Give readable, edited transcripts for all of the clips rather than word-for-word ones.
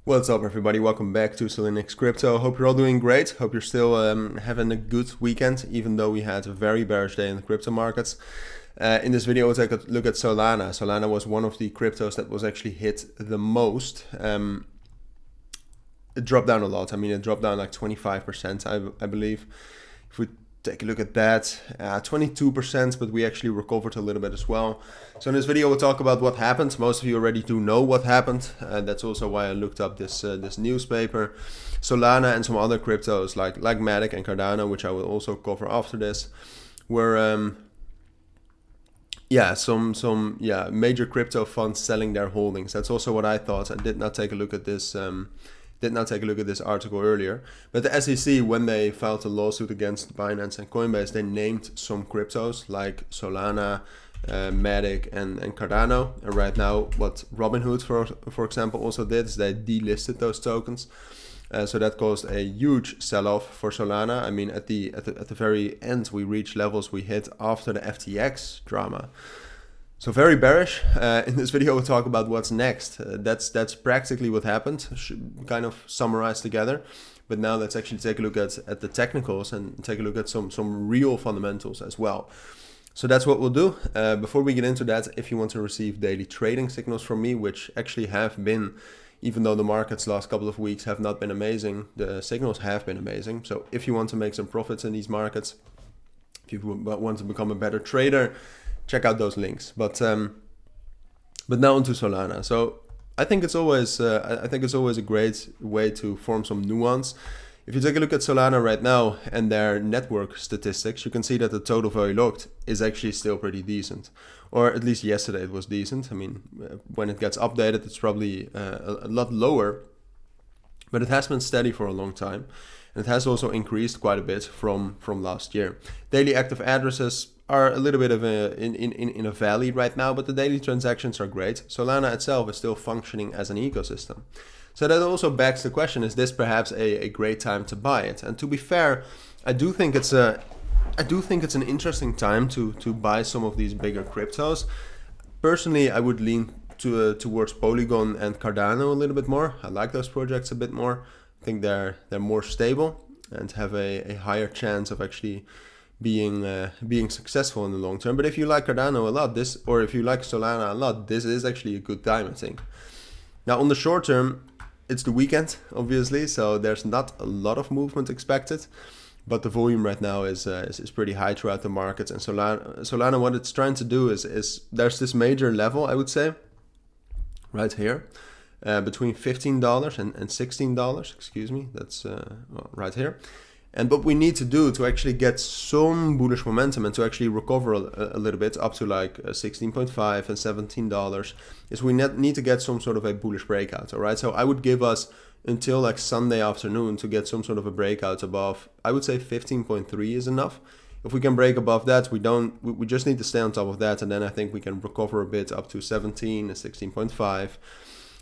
What's up, everybody? Welcome back to Cilinix Crypto. Hope you're all doing great. Hope you're still having a good weekend, even though we had a very bearish day in the crypto markets. In this video, we'll take a look at Solana. Solana was one of the cryptos that was actually hit the most. It dropped down a lot. I mean, it dropped down like 25%, I believe. If we take a look at that, 22%, but we actually recovered a little bit as well. So in this video, we'll talk about what happened. Most of you already do know what happened. That's also why I looked up this newspaper. Solana and some other cryptos like Matic and Cardano, which I will also cover after this, were some major crypto funds selling their holdings. That's also what I thought. I did not take a look at this. This article earlier, but the SEC, when they filed a lawsuit against Binance and Coinbase, they named some cryptos like Solana, Matic, and Cardano. And right now, what Robinhood, for example, also did is they delisted those tokens. So that caused a huge sell-off for Solana. I mean, at the very end, we reached levels we hit after the FTX drama. So very bearish. In this video, we'll talk about what's next. That's practically what happened, kind of summarized together. But now let's actually take a look at the technicals and take a look at some real fundamentals as well. So that's what we'll do. Before we get into that, if you want to receive daily trading signals from me, which actually have been, even though the markets last couple of weeks have not been amazing, the signals have been amazing. So if you want to make some profits in these markets, if you want to become a better trader, check out those links. But now onto Solana. So I think it's always a great way to form some nuance. If you take a look at Solana right now and their network statistics, you can see that the total value locked is actually still pretty decent, or at least yesterday it was decent. I mean, when it gets updated, it's probably a lot lower, but it has been steady for a long time, and it has also increased quite a bit from last year. Daily active addresses are a little bit of in a valley right now, but the daily transactions are great. Solana itself is still functioning as an ecosystem. So that also begs the question, is this perhaps a great time to buy it? And to be fair, I do think it's an interesting time to buy some of these bigger cryptos. Personally, I would lean towards Polygon and Cardano a little bit more. I like those projects a bit more. I think they're more stable and have a higher chance of actually being successful in the long term. But if you like Cardano a lot, or if you like Solana a lot, this is actually a good time, I think. Now on the short term, it's the weekend, obviously, so there's not a lot of movement expected, but the volume right now is pretty high throughout the markets. And Solana, what it's trying to do is there's this major level, I would say, right here, between $15 and $16. Excuse me, that's right here. And what we need to do to actually get some bullish momentum and to actually recover a little bit up to like $16.5 and $17 is we need to get some sort of a bullish breakout. All right. So I would give us until like Sunday afternoon to get some sort of a breakout above. I would say 15.3 is enough. If we can break above that, we just need to stay on top of that. And then I think we can recover a bit up to 17 and 16.5.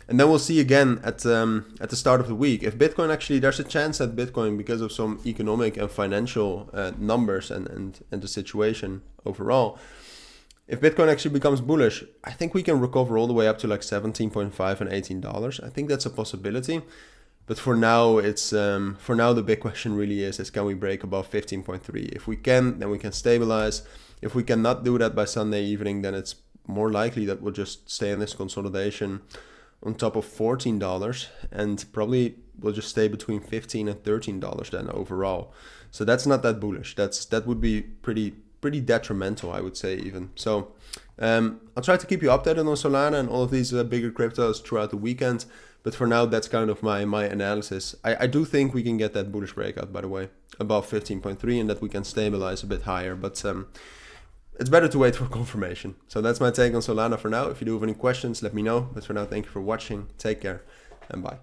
And then we'll see again at the start of the week. If Bitcoin actually, there's a chance that Bitcoin, because of some economic and financial numbers and the situation overall, if Bitcoin actually becomes bullish, I think we can recover all the way up to like 17.5 and $18. I think that's a possibility. But for now, the big question really is can we break above 15.3? If we can, then we can stabilize. If we cannot do that by Sunday evening, then it's more likely that we'll just stay in this consolidation on top of $14, and probably will just stay between $15 and $13 then overall. So that's not that bullish. That would be pretty detrimental, I would say even. So I'll try to keep you updated on Solana and all of these bigger cryptos throughout the weekend. But for now, that's kind of my analysis. I do think we can get that bullish breakout, by the way, above 15.3, and that we can stabilize a bit higher. But it's better to wait for confirmation. So that's my take on Solana for now. If you do have any questions, let me know. But for now, thank you for watching. Take care and bye.